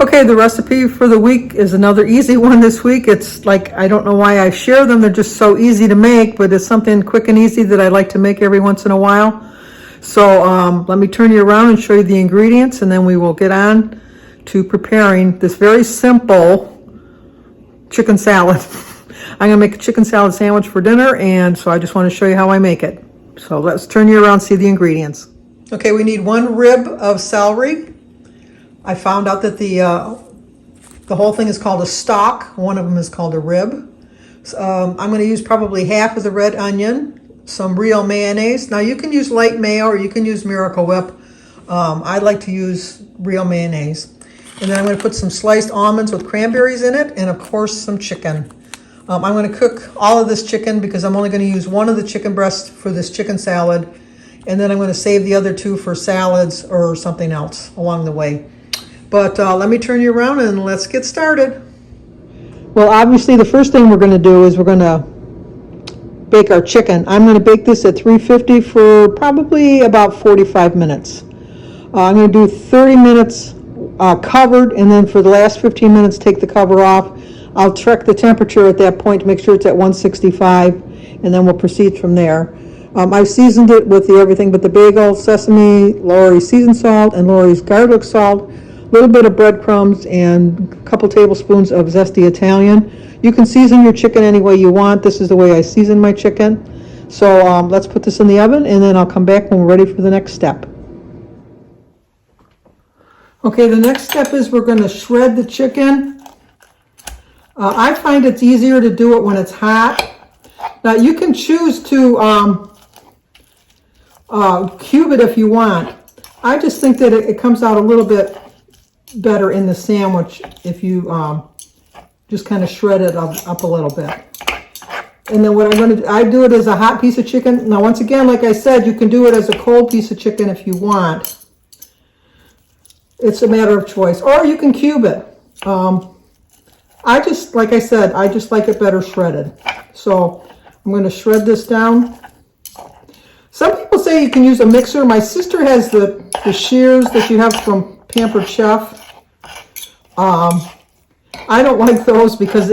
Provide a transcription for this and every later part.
Okay, the recipe for the week is another easy one this week. It's like, I don't know why I share them. They're just so easy to make, but it's something quick and easy that I like to make every once in a while. So let me turn you around and show you the ingredients, and then we will get on to preparing this very simple chicken salad. I'm gonna make a chicken salad sandwich for dinner, and so I just want to show you how I make it. So let's turn you around and see the ingredients. Okay, we need 1 rib of celery. I found out that the whole thing is called a stalk. One of them is called a rib. I'm going to use probably half of the red onion, some real mayonnaise. Now you can use light mayo or you can use Miracle Whip. I like to use real mayonnaise. And then I'm going to put some sliced almonds with cranberries in it, and of course some chicken. I'm going to cook all of this chicken because I'm only going to use one of the chicken breasts for this chicken salad. And then I'm going to save the other 2 for salads or something else along the way. But let me turn you around and let's get started. Well, obviously the first thing we're going to do is we're going to bake our chicken. I'm going to bake this at 350 for probably about 45 minutes. I'm going to do 30 minutes covered, and then for the last 15 minutes take the cover off. I'll check the temperature at that point to make sure it's at 165, and then we'll proceed from there. I've seasoned it with everything but the bagel, sesame, Lori's seasoned salt, and Lori's garlic salt. A little bit of breadcrumbs and a couple tablespoons of zesty Italian. You can season your chicken any way you want. This is the way I season my chicken. So let's put this in the oven, and then I'll come back when we're ready for the next step. Okay, the next step is we're going to shred the chicken. I find it's easier to do it when it's hot. Now you can choose to cube it if you want. I just think that it comes out a little bit better in the sandwich if you just kind of shred it up a little bit. And then what I'm going to do, I do it as a hot piece of chicken. Now once again, like I said, you can do it as a cold piece of chicken if you want. It's a matter of choice, or you can cube it. Like I said, I just like it better shredded. So I'm going to shred this down. Some people say you can use a mixer. My sister has the shears that you have from Pampered Chef. I don't like those because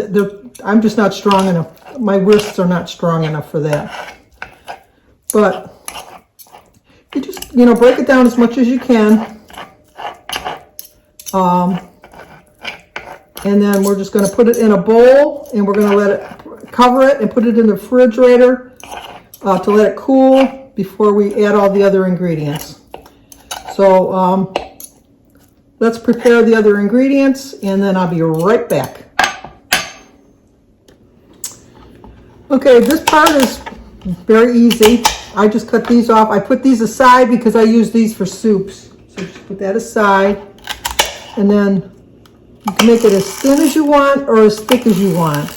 I'm just not strong enough. My wrists are not strong enough for that. But you just, break it down as much as you can. And then we're just going to put it in a bowl, and we're going to let it cover it and put it in the refrigerator to let it cool before we add all the other ingredients. So let's prepare the other ingredients, and then I'll be right back. Okay, this part is very easy. I just cut these off. I put these aside because I use these for soups. So just put that aside, and then you can make it as thin as you want or as thick as you want.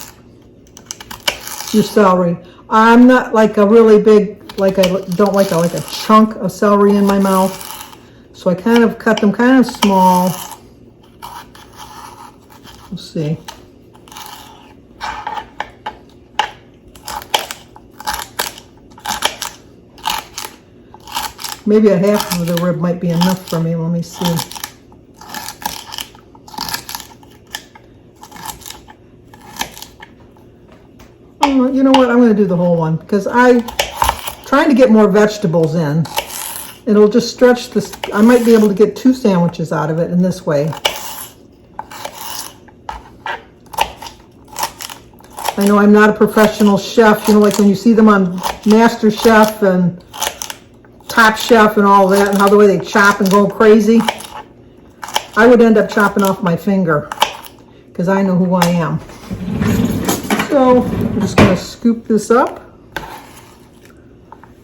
Your celery. I'm not like a really big, I don't like a chunk of celery in my mouth. So I kind of cut them kind of small. Let's see. Maybe a half of the rib might be enough for me. Let me see. You know what? I'm going to do the whole one because I'm trying to get more vegetables in. It'll just stretch this. I might be able to get 2 sandwiches out of it in this way. I know I'm not a professional chef, like when you see them on Master Chef and Top Chef and all that, and how the way they chop and go crazy. I would end up chopping off my finger because I know who I am. So I'm just going to scoop this up,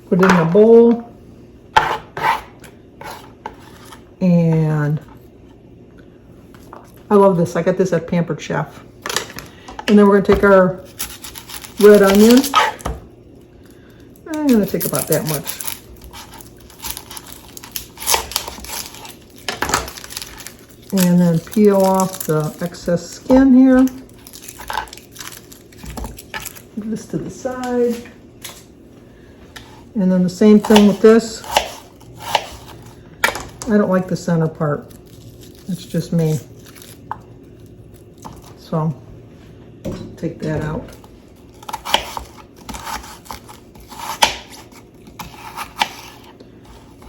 put it in a bowl, and I love this. I got this at Pampered Chef. And then we're going to take our red onion. I'm going to take about that much. And then peel off the excess skin here. Put this to the side. And then the same thing with this. I don't like the center part. It's just me. So take that out.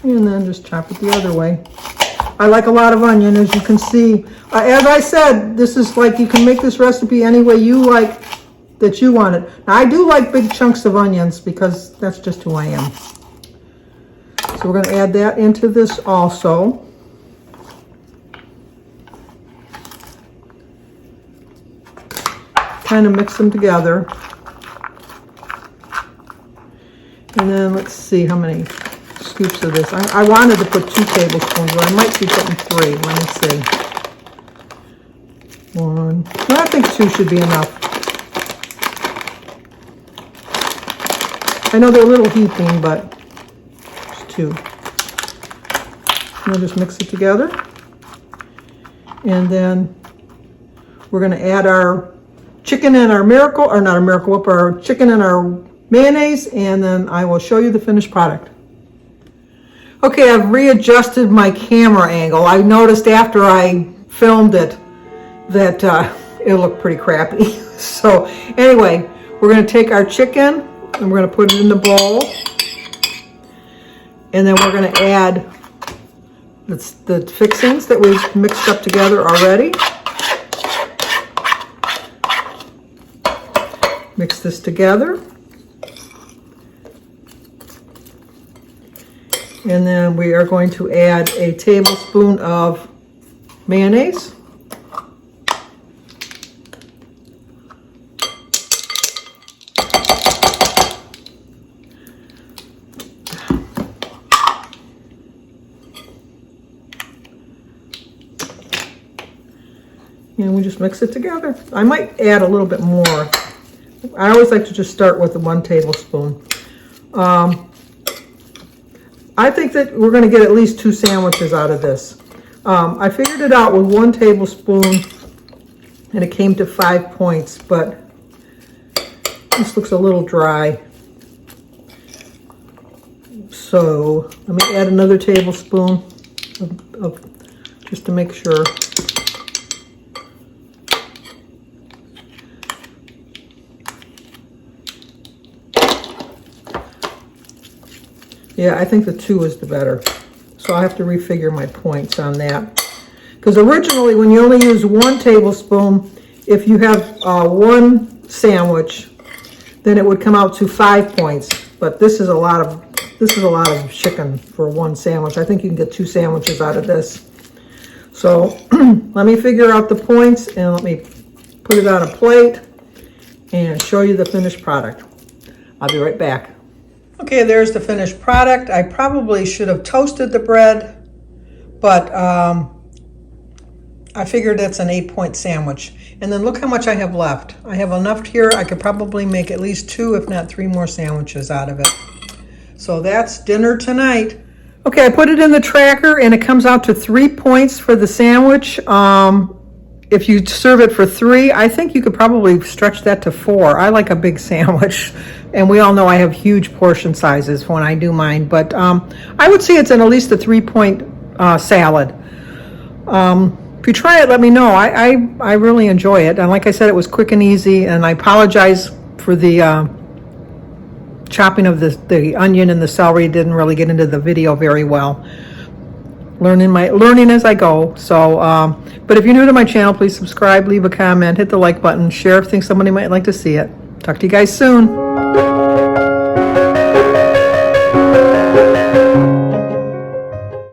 And then just chop it the other way. I like a lot of onion, as you can see. As I said, this is like, you can make this recipe any way you like, that you want it. Now, I do like big chunks of onions because that's just who I am. So we're going to add that into this also. Kind of mix them together. And then let's see how many scoops of this. I wanted to put 2 tablespoons, but I might be putting 3. Let me see. 1. No, I think 2 should be enough. I know they're a little heaping, but it's 2. We'll just mix it together. And then we're going to add our chicken and our Miracle, or not a Miracle Whip, our chicken and our mayonnaise, and then I will show you the finished product. Okay, I've readjusted my camera angle. I noticed after I filmed it that it looked pretty crappy. So anyway, we're going to take our chicken and we're going to put it in the bowl. And then we're going to add the fixings that we've mixed up together already. Mix this together. And then we are going to add a tablespoon of mayonnaise. And we just mix it together. I might add a little bit more. I always like to just start with the 1 tablespoon. I think that we're going to get at least 2 sandwiches out of this. I figured it out with 1 tablespoon and it came to 5 points, but this looks a little dry. So let me add another tablespoon of just to make sure. Yeah, I think the 2 is the better. So I have to refigure my points on that. Because originally, when you only use 1 tablespoon, if you have 1 sandwich, then it would come out to 5 points. But this is a lot of chicken for 1 sandwich. I think you can get 2 sandwiches out of this. So let me figure out the points and let me put it on a plate and show you the finished product. I'll be right back. Okay, there's the finished product. I probably should have toasted the bread, but I figured that's an 8-point sandwich. And then look how much I have left. I have enough here. I could probably make at least 2, if not 3 more sandwiches out of it. So that's dinner tonight. Okay, I put it in the tracker and it comes out to 3 points for the sandwich. If you serve it for 3, I think you could probably stretch that to 4. I like a big sandwich, and we all know I have huge portion sizes when I do mine, but I would say it's at least a 3-point salad. If you try it, let me know. I really enjoy it, and like I said, it was quick and easy, and I apologize for the chopping of the onion and the celery. Didn't really get into the video very well. Learning as I go. So, but if you're new to my channel, please subscribe, leave a comment, hit the like button, share if you think somebody might like to see it. Talk to you guys soon.